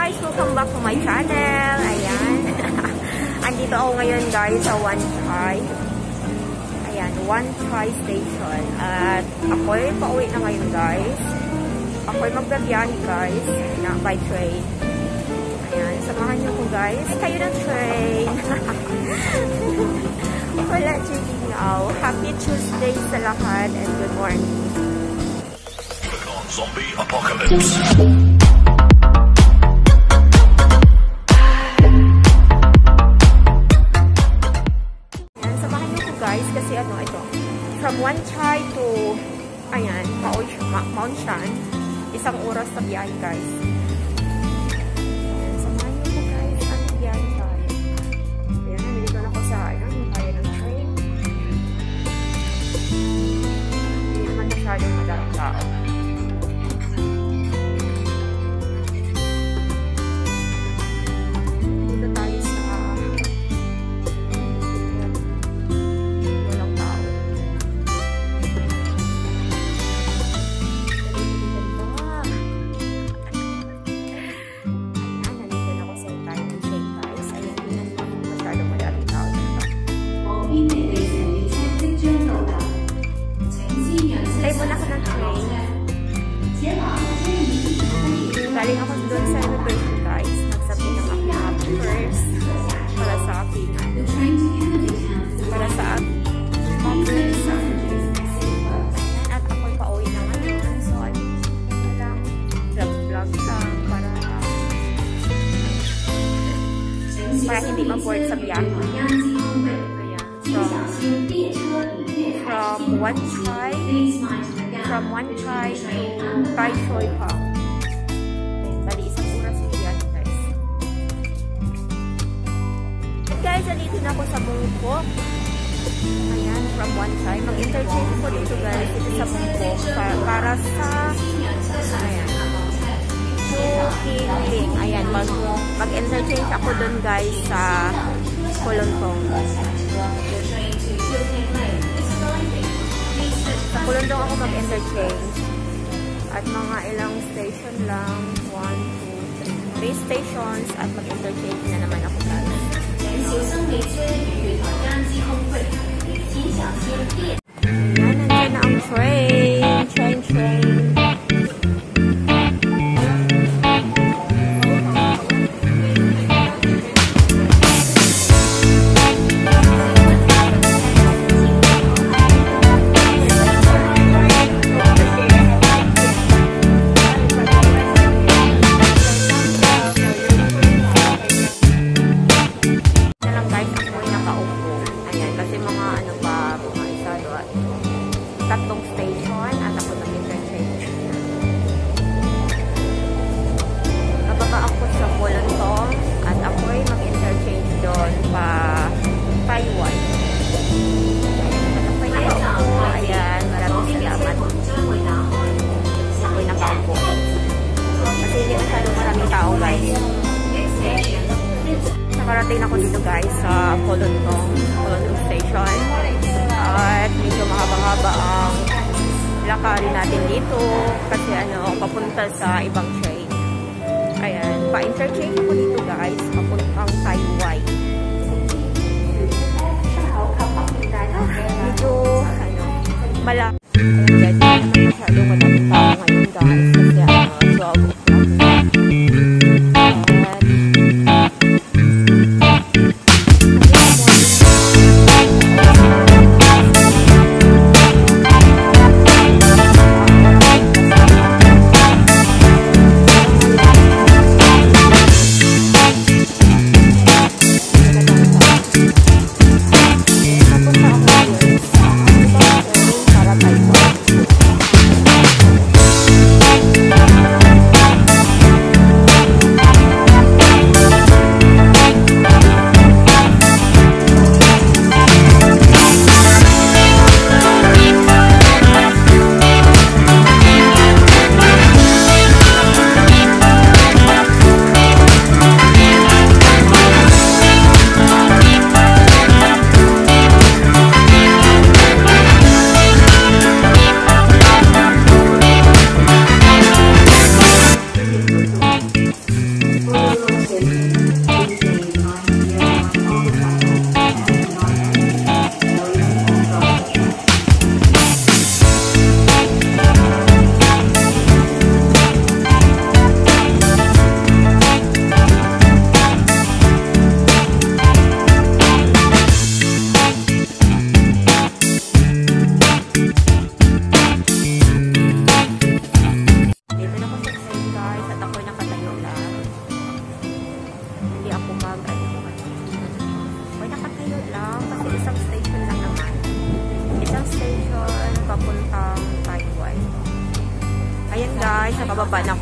guys! Welcome back to my channel. Ayan. Andito ako ngayon guys sa Wanchai. Ayan, Wanchai Station. At ako'y pauwi na ngayon guys. Ako'y magbabiyahe guys by train. Ayan, samahan niyo ko guys. Kayo ng train. Wala yawyaw. Happy Tuesday sa lahat and good morning. Zombie apocalypse. Ayan, samahan niyo ko guys kasi ano ito. From Wanchai to ayan, Mount Shan. 1 oras sa biyahe guys. Ayan, samahan niyo ko guys. Ano biyahe tayo? Ayan, nandito na ako sa ayan, yung kaya ng train. Hindi naman masyadong madalang tao. Stay muna ako ng train. Galing ako doon sa immigration guys. Nagsabit ng aking first para sa aking at ako'y pauwi na ngayon. So, ano lang, vlog lang para hindi ma-board sa biyahe. From Wanchai to Tai Shuing Hang. Bali, 1 oras yung biyahe guys. Guys, nandito na ako sa Bungkok. Ayan, from Wanchai. Mag-interchange ko dito guys. Dito sa Bungkok. Para sa ayan. Ling. Ayan, mag-interchange ako dun guys sa Kolontong. Sa Kolontong ako mag-interchange. At mga ilang station lang. 1, 2, 3 stations. At mag-interchange na naman ako guys. Ayan, nandiyan na ang train. Train. Tatlong station at ako nag-interchange. Kapag ako sa Kolontong at ako'y mag-interchange doon pa Taiwan. At ako'y nakaupo. Ayan, maraming salamat. Ako'y nakaupo. Kasi hindi masyadong maraming tao guys. Nakarating ako dito guys sa Kolontong Station. At medyo mahaba-haba ang lakarin natin dito kasi ano, papunta sa ibang train. Ayan, pa-interchange ko dito guys, papuntang Taiwan. Medyo, ano, malaki. Ayan guys, hindi naman masyado madaming tao ngayon guys kasi ano, 12 o'clock.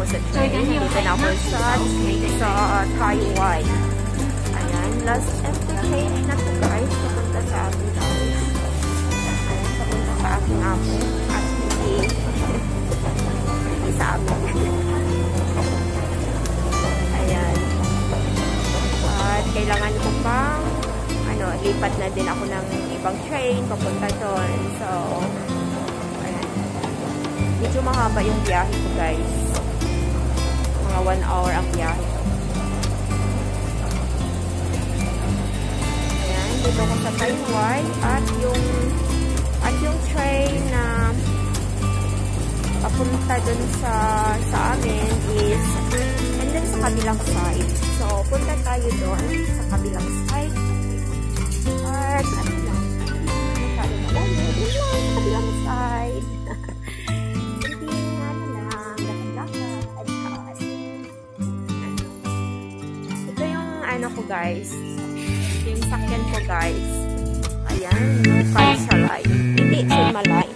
sa train. Dito na ako sa Taiwan. Ayan, last interchange na to guys. Papunta sa akin guys. Ayan, papunta sa akin ako. At hindi sa amin. Ayan. At kailangan ko pang lipat na din ako ng ibang train papunta doon. So, ayan. Medyo mahaba yung biyahe ko guys. Mga 1 hour ang biyahe. Ayan, dito ko sa Taiwan at yung train na papunta dun sa amin is and then sa kabilang side. So, punta tayo doon sa kabilang side. At ano lang, masyado na lang, doon lang sa kabilang side. Hindi nga na lang, lakad-lakad. Ito yung ano ko guys, yung sakyan ko guys. Ayan, yung Wanchai. Hindi, Malay.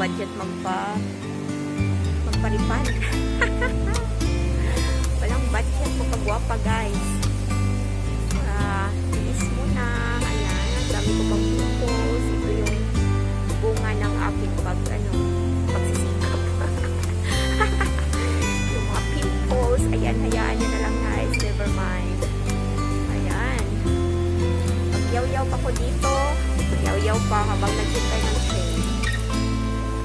budget magparipan. Walang budget, magpagwapa guys. Tiis muna. Ayan, ang dami ko pang pimples. Ito yung bunga ng aking pagsisikap. Yung mga pimples. Ayan, hayaan nyo na lang guys. Never mind. Ayan. Mag-yawyaw pa ko dito. Yawyaw pa habang naghintay ng train.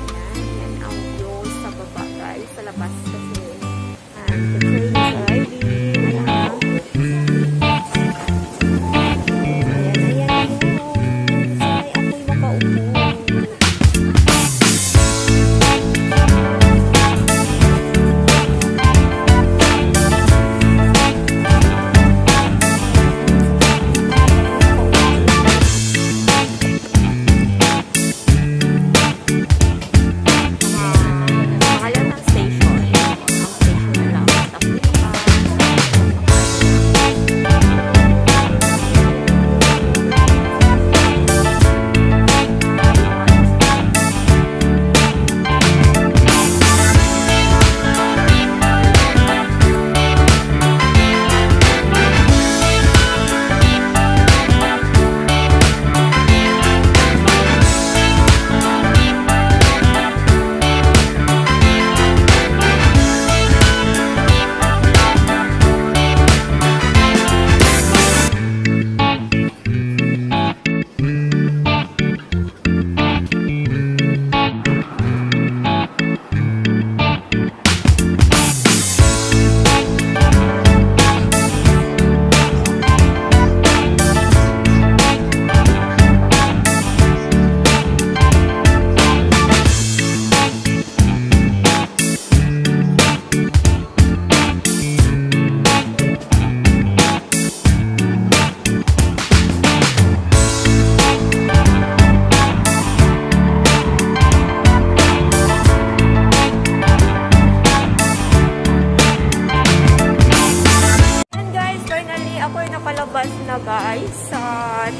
Ayan, yan ang view sa baba guys. na guys sa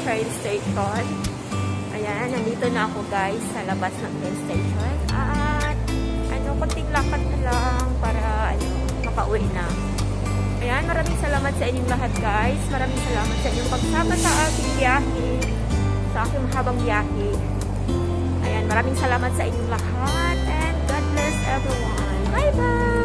train station. Ayan, nandito na ako guys sa labas ng train station. At konting lakad na lang para makauwi na. Ayan, maraming salamat sa inyong lahat guys. Maraming salamat sa inyong pagsama sa aking biyahe. Sa aking mahabang biyahe. Ayan, maraming salamat sa inyong lahat. And God bless everyone. Bye-bye!